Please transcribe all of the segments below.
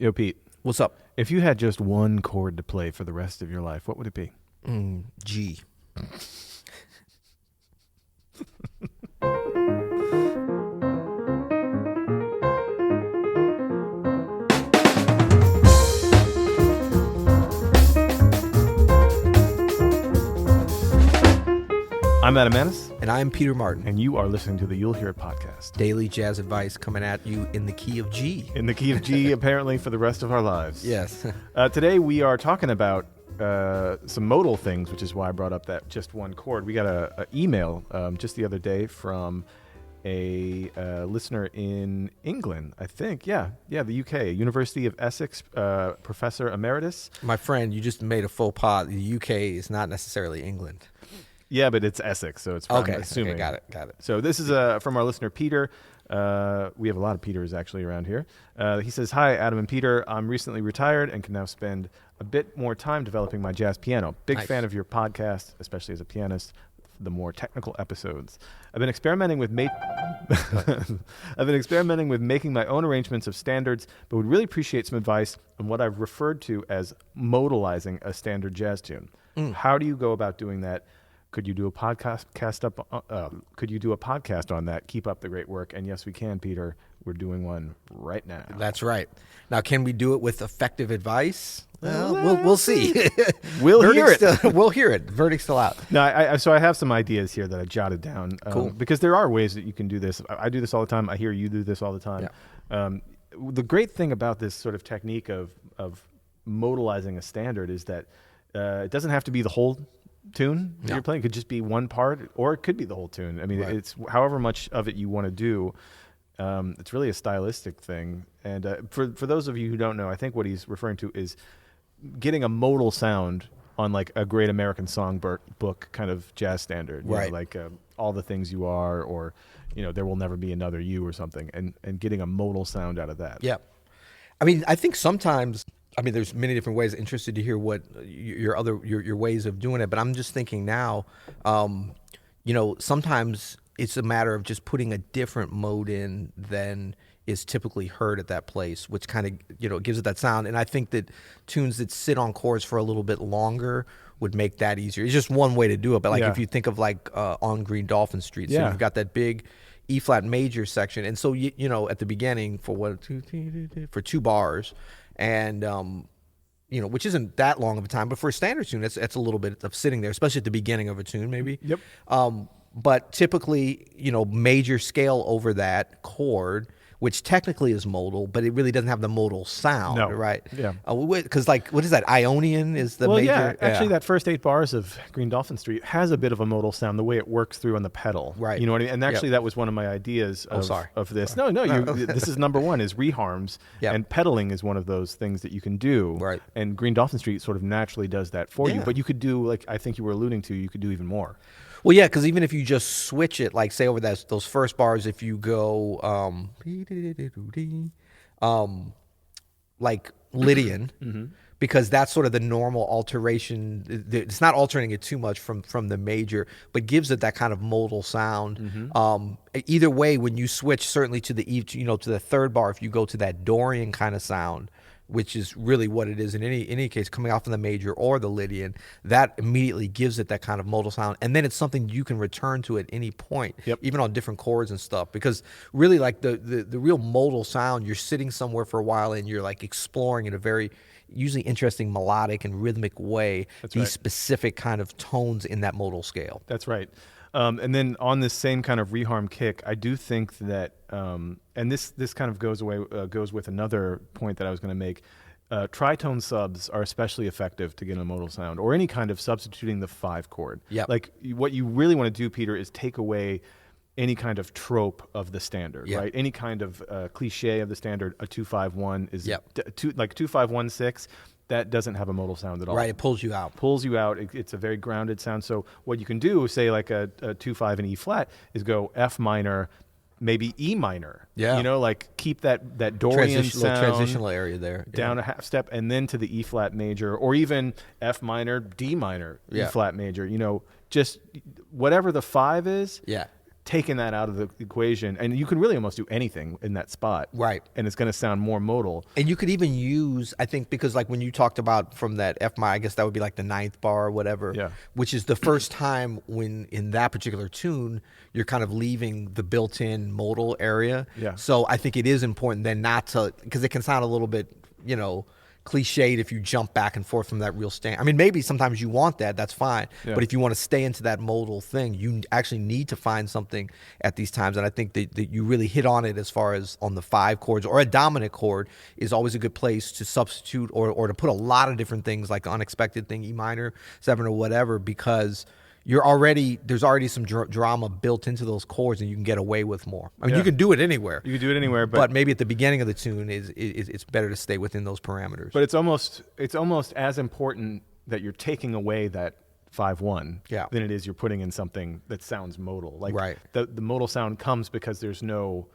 Yo, Pete, What's up? if you had just one chord to play for the rest of your life, what would it be? G. I'm Adam Maness, And I'm Peter Martin. and you are listening to the You'll Hear It podcast. Daily jazz advice coming at you in the key of G. In the key of G, apparently, for the rest of our lives. Yes. Today we are talking about some modal things, which is why I brought up that just one chord. We got an email just the other day from a listener in England, I think. Yeah, the UK, University of Essex, Professor Emeritus. My friend, you just made a faux pas. The UK is not necessarily England. Yeah, but it's Essex, so it's Okay. I'm assuming. Okay, got it. So this is from our listener, Peter. We have a lot of Peters actually around here. He says, "Hi, Adam and Peter. I'm recently retired and can now spend a bit more time developing my jazz piano. Big Nice. fan of your podcast, especially as a pianist, the more technical episodes. I've been experimenting with making my own arrangements of standards, but would really appreciate some advice on what I've referred to as modalizing a standard jazz tune. How do you go about doing that? Could you do a podcast on that? Keep up the great work." And yes, we can, Peter. We're doing one right now. That's right. Now, can we do it with effective advice? We'll see. We'll hear it. We'll hear it. Verdict's still out. No, so I have some ideas here that I jotted down. Cool. Because there are ways that you can do this. I do this all the time. I hear you do this all the time. Yeah. The great thing about this sort of technique of modalizing a standard is that it doesn't have to be the whole tune that you're playing. It could just be one part, or it could be the whole tune. I mean, Right. It's however much of it you want to do. It's really a stylistic thing. And for those of you who don't know, I think what he's referring to is getting a modal sound on like a Great American Songbook kind of jazz standard, you Right? know, like All the Things You Are, or There Will Never Be Another You, or something, and getting a modal sound out of that. Yeah. I mean, I think sometimes, there's many different ways. Interested to hear what your ways of doing it, but I'm just thinking now, sometimes it's a matter of just putting a different mode in than is typically heard at that place, which kind of, gives it that sound. And I think that tunes that sit on chords for a little bit longer would make that easier. It's just one way to do it. But if you think of On Green Dolphin Street, so you've got that big E flat major section. And so, at the beginning for two bars, and which isn't that long of a time, but for a standard tune, that's a little bit of sitting there, especially at the beginning of a tune, maybe. Yep. But typically, major scale over that chord, which technically is modal, but it really doesn't have the modal sound, right? Yeah. Because what is that? Ionian is the major. Yeah, actually, that first 8 bars of Green Dolphin Street has a bit of a modal sound, the way it works through on the pedal. Right. You know what I mean? And actually, that was one of my ideas of this. No, this is number one, is reharms, and pedaling is one of those things that you can do. Right. And Green Dolphin Street sort of naturally does that for you. But you could do, I think you were alluding to, you could do even more. Well, yeah, because even if you just switch it, say over those first bars, if you go like Lydian, because that's sort of the normal alteration. It's not altering it too much from the major, but gives it that kind of modal sound. Either way, when you switch, certainly to the to the third bar, if you go to that Dorian kind of sound, which is really what it is in any case, coming off of the major or the Lydian, that immediately gives it that kind of modal sound. And then it's something you can return to at any point, even on different chords and stuff. Because really, the real modal sound, you're sitting somewhere for a while and you're exploring in a very usually interesting melodic and rhythmic way specific kind of tones in that modal scale. That's right. And then on this same kind of reharm kick, I do think that, and this kind of goes with another point that I was going to make. Tritone subs are especially effective to get a modal sound, or any kind of substituting the 5 chord. Yep. What you really want to do, Peter, is take away any kind of trope of the standard, right? Any kind of cliche of the standard. A 2-5-1 is 2-5-1-6. That doesn't have a modal sound at all. Right, it pulls you out. It's a very grounded sound. So what you can do, say a 2-5 and E flat, is go F minor, maybe E minor. Yeah. Keep that Dorian sound, transitional area there. down a half step, and then to the E flat major, or even F minor, D minor, E flat major. Just whatever the 5 is. Yeah. taken that out of the equation, and you can really almost do anything in that spot, Right. and it's going to sound more modal. And you could even use, I think, because like when you talked about from that F minor, I guess that would be like the ninth bar or whatever, Yeah. which is the first time when in that particular tune, you're kind of leaving the built-in modal area. Yeah. So I think it is important then not to, because it can sound a little bit, cliched if you jump back and forth from that real stand. I mean, maybe sometimes you want that, that's fine. Yeah. But if you want to stay into that modal thing, you actually need to find something at these times. And I think that you really hit on it as far as on the 5 chords, or a dominant chord is always a good place to substitute or to put a lot of different things like the unexpected thing, E minor 7 or whatever, because there's already some drama built into those chords, and you can get away with more. I mean, you can do it anywhere. You can do it anywhere, but maybe at the beginning of the tune it's better to stay within those parameters. But it's almost as important that you're taking away that 5-1 than it is you're putting in something that sounds modal. Like right. the modal sound comes because there's no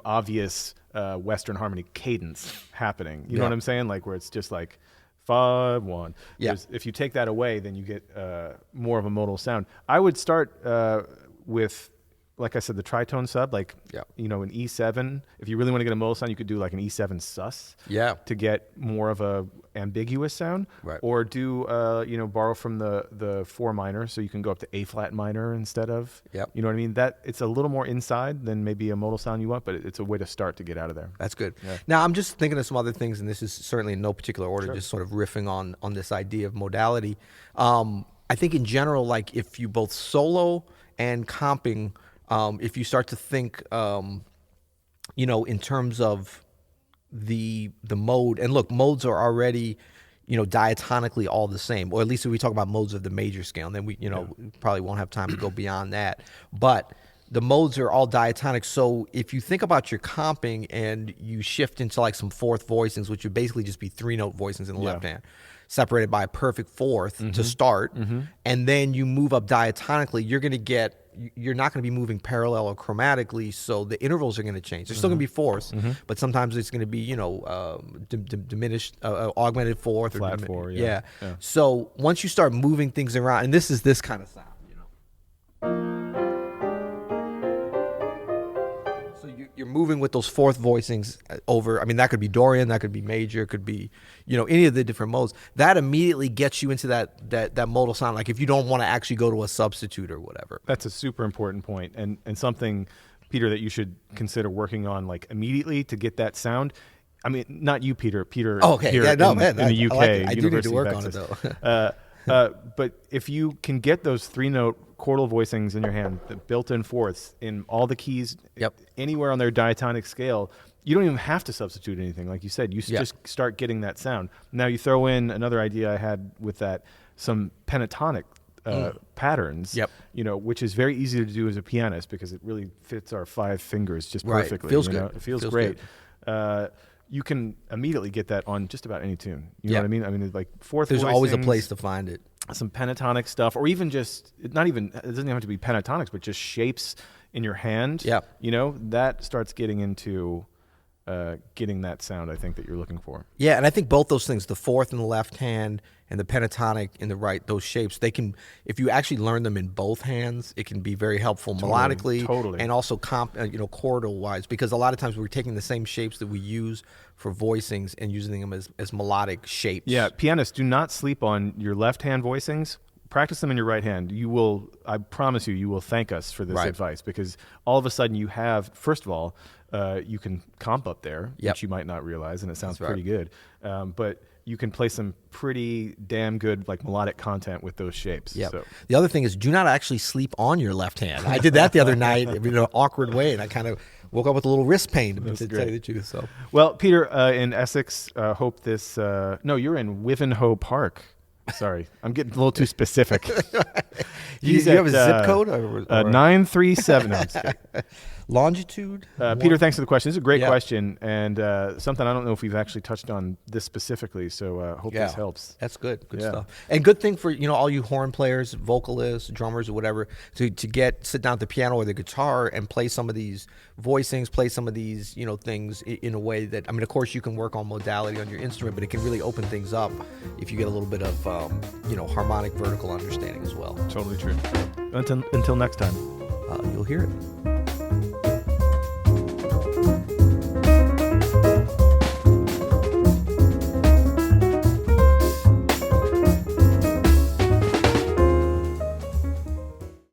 obvious Western harmony cadence happening. You know what I'm saying? Like where it's just like 5-1. Yeah. If you take that away, then you get more of a modal sound. I would start with, like I said, the tritone sub, like an E7. If you really want to get a modal sound, you could do like an E7 sus. Yeah. To get more of a ambiguous sound. Right. Or do borrow from the 4 minor, so you can go up to A flat minor instead of. Yep. You know what I mean? That it's a little more inside than maybe a modal sound you want, but it's a way to start to get out of there. That's good. Yeah. Now I'm just thinking of some other things, and this is certainly in no particular order, just sort of riffing on this idea of modality. I think in general, like if you both solo and comping, if you start to think, in terms of the mode, and look, modes are already, diatonically all the same, or at least if we talk about modes of the major scale, and then we probably won't have time to go beyond that. But the modes are all diatonic. So if you think about your comping and you shift into like some fourth voicings, which would basically just be 3-note voicings in the left hand, separated by a perfect fourth to start, and then you move up diatonically, you're not going to be moving parallel or chromatically, so the intervals are going to change. They're still going to be fourths, but sometimes it's going to be, diminished, augmented fourth. Flat 4, yeah. So once you start moving things around, and this is this kind of sound, So you're moving with those fourth voicings over. I mean, that could be Dorian, that could be major, could be, any of the different modes. That immediately gets you into that modal sound. Like if you don't want to actually go to a substitute or whatever. That's a super important point, and something, Peter, that you should consider working on like immediately to get that sound. I mean, not you, Peter. Peter. Oh, okay. Here Yeah, no, in man. the UK, I do need to work on it though. But if you can get those 3-note chordal voicings in your hand, the built-in fourths in all the keys, anywhere on their diatonic scale, you don't even have to substitute anything. Like you said, you just start getting that sound. Now you throw in another idea I had with that, some pentatonic patterns, which is very easy to do as a pianist because it really fits our 5 fingers just perfectly. Feels good. It feels great. You can immediately get that on just about any tune. You know what I mean? I mean, like fourth. There's voicings, always a place to find it. Some pentatonic stuff, or even just it doesn't even have to be pentatonics, but just shapes in your hand. Yeah. That starts getting into getting that sound I think that you're looking for. Yeah, and I think both those things, the fourth in the left hand and the pentatonic in the right, those shapes, they can, if you actually learn them in both hands, it can be very helpful melodically and also chordal wise, because a lot of times we're taking the same shapes that we use for voicings and using them as melodic shapes. Yeah, pianists, do not sleep on your left hand voicings. Practice them in your right hand. I promise you will thank us for this advice, because all of a sudden you have, first of all, you can comp up there, which you might not realize, and it sounds pretty good. But you can play some pretty damn good like melodic content with those shapes. Yeah. So. The other thing is, do not actually sleep on your left hand. I did that the other night in an awkward way, and I kind of woke up with a little wrist pain to tell you the truth. So. Well, Peter, in Essex, hope this. No, you're in Wivenhoe Park. Sorry, I'm getting a little too specific. Do you have a zip code? Or 937. No, I'm just kidding. Longitude? Peter, thanks for the question. This is a great question, and something I don't know if we've actually touched on this specifically, so hope this helps. That's good. Good stuff. And good thing for all you horn players, vocalists, drummers, or whatever, to sit down at the piano or the guitar and play some of these voicings, play some of these things in a way that, I mean, of course you can work on modality on your instrument, but it can really open things up if you get a little bit of harmonic vertical understanding as well. Totally true. Until next time. you'll hear it.